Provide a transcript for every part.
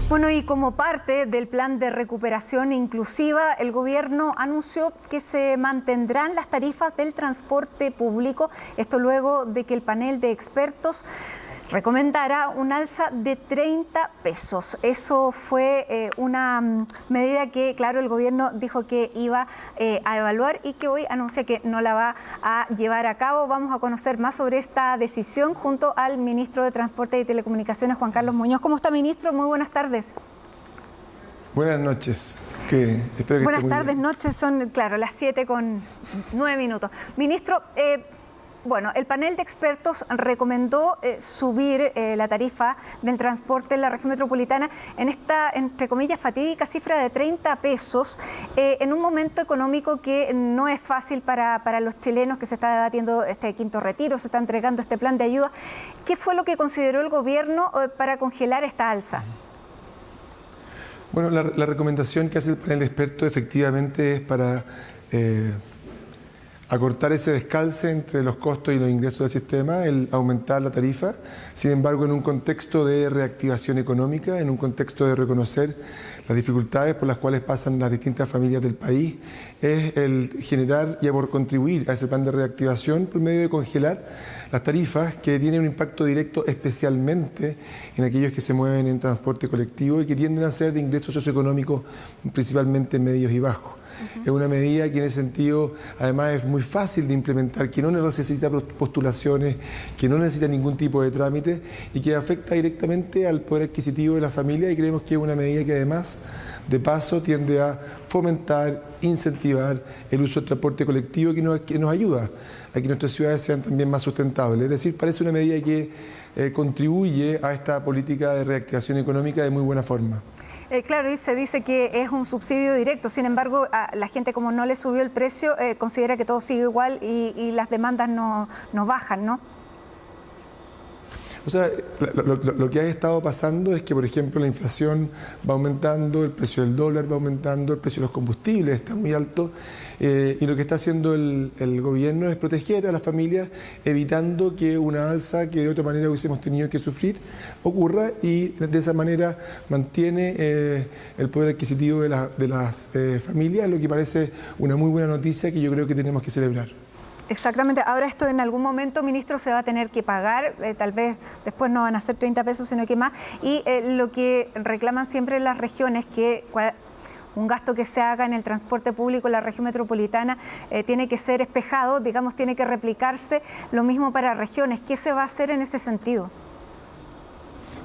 Bueno, y como parte del plan de recuperación inclusiva, el gobierno anunció que se mantendrán las tarifas del transporte público. Esto luego de que el panel de expertos recomendara un alza de 30 pesos. Eso fue una medida que, claro, el gobierno dijo que iba a evaluar y que hoy anuncia que no la va a llevar a cabo. Vamos a conocer más sobre esta decisión junto al ministro de Transporte y Telecomunicaciones, Juan Carlos Muñoz. ¿Cómo está, ministro? Muy buenas tardes. Buenas noches. Espero que buenas esté muy tardes, bien. noches, son, claro, las 7:09. Ministro, bueno, el panel de expertos recomendó subir la tarifa del transporte en la región metropolitana en esta, entre comillas, fatídica cifra de 30 pesos, en un momento económico que no es fácil para los chilenos, que se está debatiendo este quinto retiro, se está entregando este plan de ayuda. ¿Qué fue lo que consideró el gobierno para congelar esta alza? Bueno, la recomendación que hace el panel de expertos efectivamente es para acortar ese descalce entre los costos y los ingresos del sistema, el aumentar la tarifa. Sin embargo, en un contexto de reactivación económica, en un contexto de reconocer las dificultades por las cuales pasan las distintas familias del país, es el generar y por contribuir a ese plan de reactivación por medio de congelar las tarifas que tienen un impacto directo especialmente en aquellos que se mueven en transporte colectivo y que tienden a ser de ingresos socioeconómicos principalmente medios y bajos. Es una medida que en ese sentido además es muy fácil de implementar, que no necesita postulaciones, que no necesita ningún tipo de trámite y que afecta directamente al poder adquisitivo de la familia, y creemos que es una medida que además de paso tiende a fomentar, incentivar el uso del transporte colectivo que nos ayuda a que nuestras ciudades sean también más sustentables. Es decir, parece una medida que contribuye a esta política de reactivación económica de muy buena forma. Claro, y se dice que es un subsidio directo, sin embargo, a la gente, como no le subió el precio, considera que todo sigue igual y las demandas no bajan, ¿no? O sea, lo que ha estado pasando es que, por ejemplo, la inflación va aumentando, el precio del dólar va aumentando, el precio de los combustibles está muy alto, y lo que está haciendo el gobierno es proteger a las familias, evitando que una alza que de otra manera hubiésemos tenido que sufrir ocurra, y de esa manera mantiene el poder adquisitivo de las familias, lo que parece una muy buena noticia que yo creo que tenemos que celebrar. Exactamente. Ahora esto en algún momento, ministro, se va a tener que pagar, tal vez después no van a ser 30 pesos, sino que más, y lo que reclaman siempre las regiones, que un gasto que se haga en el transporte público en la región metropolitana tiene que ser espejado, digamos, tiene que replicarse, lo mismo para regiones. ¿Qué se va a hacer en ese sentido?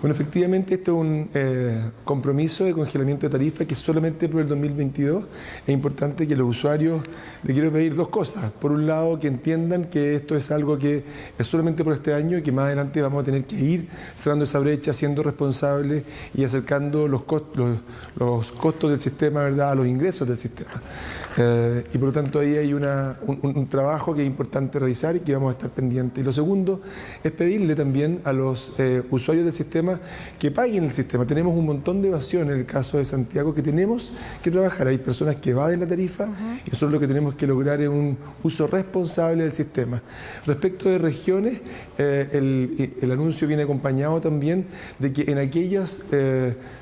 Bueno, efectivamente esto es un compromiso de congelamiento de tarifas que es solamente por el 2022. Es importante que los usuarios, le quiero pedir dos cosas. Por un lado, que entiendan que esto es algo que es solamente por este año y que más adelante vamos a tener que ir cerrando esa brecha, siendo responsables y acercando los costos del sistema, ¿verdad?, a los ingresos del sistema. Y por lo tanto ahí hay un trabajo que es importante realizar y que vamos a estar pendientes. Y lo segundo es pedirle también a los usuarios del sistema que paguen el sistema. Tenemos un montón de evasión en el caso de Santiago que tenemos que trabajar. Hay personas que evaden la tarifa y nosotros lo que tenemos que lograr es un uso responsable del sistema. Respecto de regiones, el anuncio viene acompañado también de que en aquellas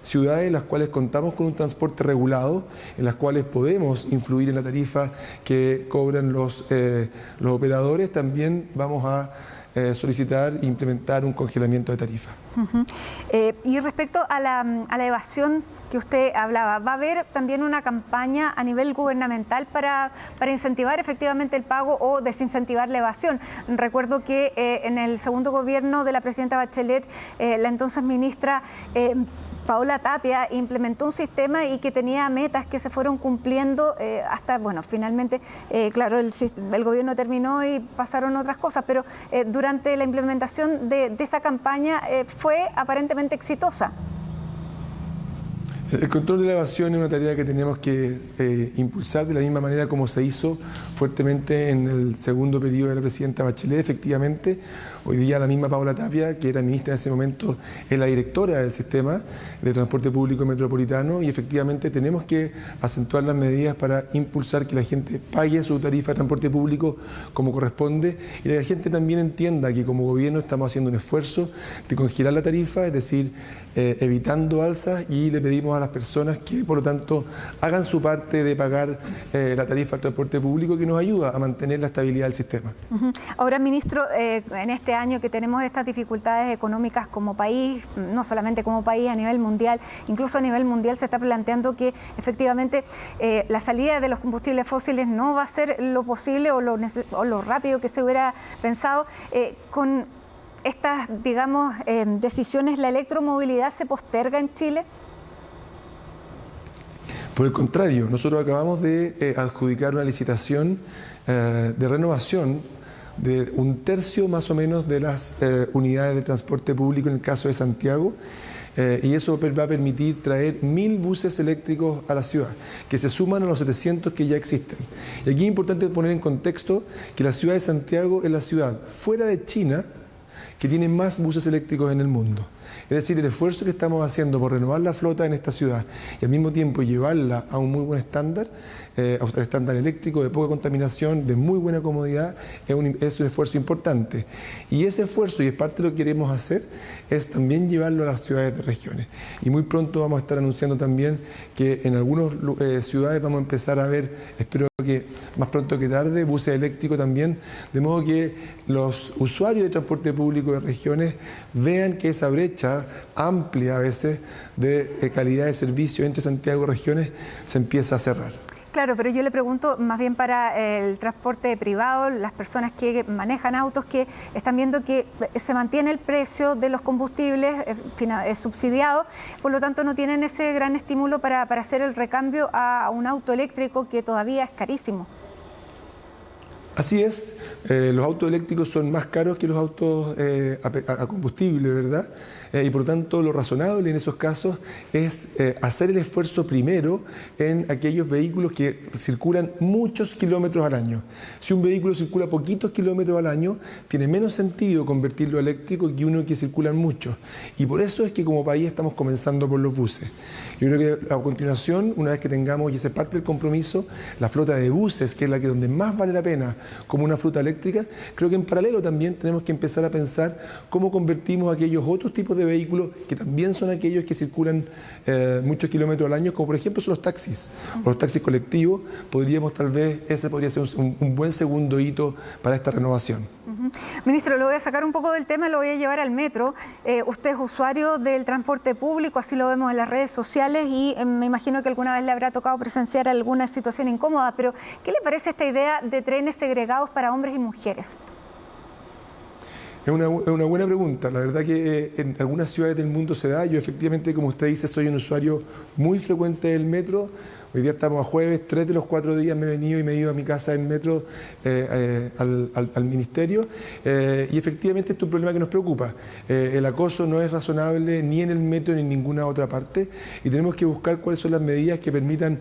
ciudades en las cuales contamos con un transporte regulado, en las cuales podemos influir en la tarifa que cobran los operadores, también vamos a solicitar e implementar un congelamiento de tarifa. Y respecto a la evasión que usted hablaba, ¿va a haber también una campaña a nivel gubernamental para incentivar efectivamente el pago o desincentivar la evasión? Recuerdo que en el segundo gobierno de la presidenta Bachelet, la entonces ministra Paola Tapia implementó un sistema y que tenía metas que se fueron cumpliendo hasta, bueno, finalmente, claro, el gobierno terminó y pasaron otras cosas, pero durante la implementación de esa campaña fue aparentemente exitosa. El control de la evasión es una tarea que tenemos que impulsar de la misma manera como se hizo fuertemente en el segundo periodo de la presidenta Bachelet. Efectivamente, hoy día la misma Paola Tapia, que era ministra en ese momento, es la directora del sistema de transporte público metropolitano, y efectivamente tenemos que acentuar las medidas para impulsar que la gente pague su tarifa de transporte público como corresponde, y que la gente también entienda que como gobierno estamos haciendo un esfuerzo de congelar la tarifa, es decir, evitando alzas, y le pedimos a las personas que por lo tanto hagan su parte de pagar la tarifa del transporte público, que nos ayuda a mantener la estabilidad del sistema. Ahora, ministro, en este año que tenemos estas dificultades económicas como país, no solamente como país, a nivel mundial, incluso a nivel mundial se está planteando que efectivamente la salida de los combustibles fósiles no va a ser lo posible o lo rápido que se hubiera pensado. Con estas, digamos, decisiones, ¿la electromovilidad se posterga en Chile? Por el contrario, nosotros acabamos de adjudicar una licitación de renovación de 1/3 más o menos de las unidades de transporte público en el caso de Santiago, y eso va a permitir traer 1000 buses eléctricos a la ciudad, que se suman a los 700 que ya existen. Y aquí es importante poner en contexto que la ciudad de Santiago es la ciudad fuera de China que tiene más buses eléctricos en el mundo. Es decir, el esfuerzo que estamos haciendo por renovar la flota en esta ciudad y al mismo tiempo llevarla a un muy buen estándar, a un estándar eléctrico de poca contaminación, de muy buena comodidad, es un esfuerzo importante. Y ese esfuerzo, y es parte de lo que queremos hacer, es también llevarlo a las ciudades de regiones. Y muy pronto vamos a estar anunciando también que en algunas ciudades vamos a empezar a ver, espero que más pronto que tarde, buses eléctricos también, de modo que los usuarios de transporte público de regiones vean que esa brecha amplia a veces de calidad de servicio entre Santiago y regiones se empieza a cerrar. Claro, pero yo le pregunto más bien para el transporte privado, las personas que manejan autos, que están viendo que se mantiene el precio de los combustibles subsidiado, por lo tanto no tienen ese gran estímulo para hacer el recambio a un auto eléctrico que todavía es carísimo. Así es, los autos eléctricos son más caros que los autos a combustible, ¿verdad? Y por lo tanto lo razonable en esos casos es hacer el esfuerzo primero en aquellos vehículos que circulan muchos kilómetros al año. Si un vehículo circula poquitos kilómetros al año, tiene menos sentido convertirlo a eléctrico que uno que circulan muchos. Y por eso es que como país estamos comenzando por los buses. Yo creo que a continuación, una vez que tengamos, y esa es parte del compromiso, la flota de buses, que es la que donde más vale la pena como una flota eléctrica, creo que en paralelo también tenemos que empezar a pensar cómo convertimos aquellos otros tipos de vehículos que también son aquellos que circulan muchos kilómetros al año, como por ejemplo son los taxis o los taxis colectivos. Podríamos tal vez, ese podría ser un buen segundo hito para esta renovación. Ministro, lo voy a sacar un poco del tema, lo voy a llevar al metro. Usted es usuario del transporte público, así lo vemos en las redes sociales, y me imagino que alguna vez le habrá tocado presenciar alguna situación incómoda, pero ¿qué le parece esta idea de trenes segregados para hombres y mujeres? Es una buena pregunta. La verdad que en algunas ciudades del mundo se da. Yo efectivamente, como usted dice, soy un usuario muy frecuente del metro. Hoy día estamos a jueves, 3 de los 4 días me he venido y me he ido a mi casa en metro al ministerio, y efectivamente este es un problema que nos preocupa. El acoso no es razonable ni en el metro ni en ninguna otra parte, y tenemos que buscar cuáles son las medidas que permitan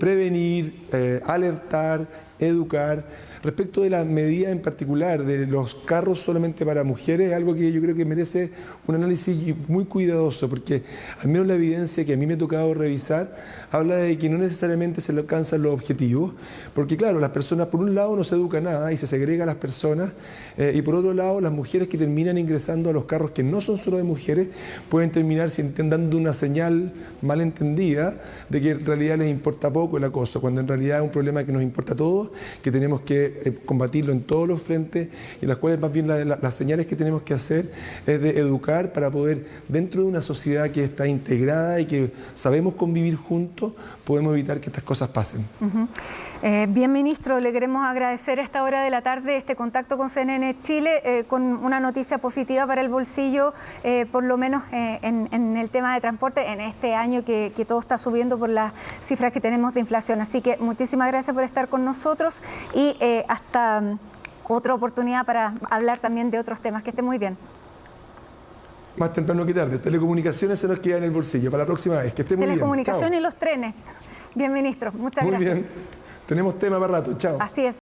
prevenir, alertar, educar. Respecto de las medidas en particular de los carros solamente para mujeres, es algo que yo creo que merece un análisis muy cuidadoso, porque al menos la evidencia que a mí me ha tocado revisar habla de que no necesariamente se alcanzan los objetivos, porque claro, las personas por un lado no se educa nada y se segrega a las personas, y por otro lado las mujeres que terminan ingresando a los carros que no son solo de mujeres pueden terminar dando una señal malentendida de que en realidad les importa poco el acoso, cuando en realidad es un problema que nos importa a todos, que tenemos que combatirlo en todos los frentes, y en las cuales más bien las señales que tenemos que hacer es de educar para poder, dentro de una sociedad que está integrada y que sabemos convivir juntos, podemos evitar que estas cosas pasen. Bien, ministro, le queremos agradecer a esta hora de la tarde este contacto con CNN Chile, con una noticia positiva para el bolsillo, por lo menos en el tema de transporte, en este año que todo está subiendo por las cifras que tenemos de inflación. Así que muchísimas gracias por estar con nosotros, y hasta otra oportunidad para hablar también de otros temas. Que esté muy bien. más temprano que tarde. Telecomunicaciones se nos queda en el bolsillo. Para la próxima vez. Que esté muy bien. Telecomunicación Chao. y los trenes. Bien, ministro. Muchas Muy gracias. bien. Tenemos tema para rato. Chao. Así es.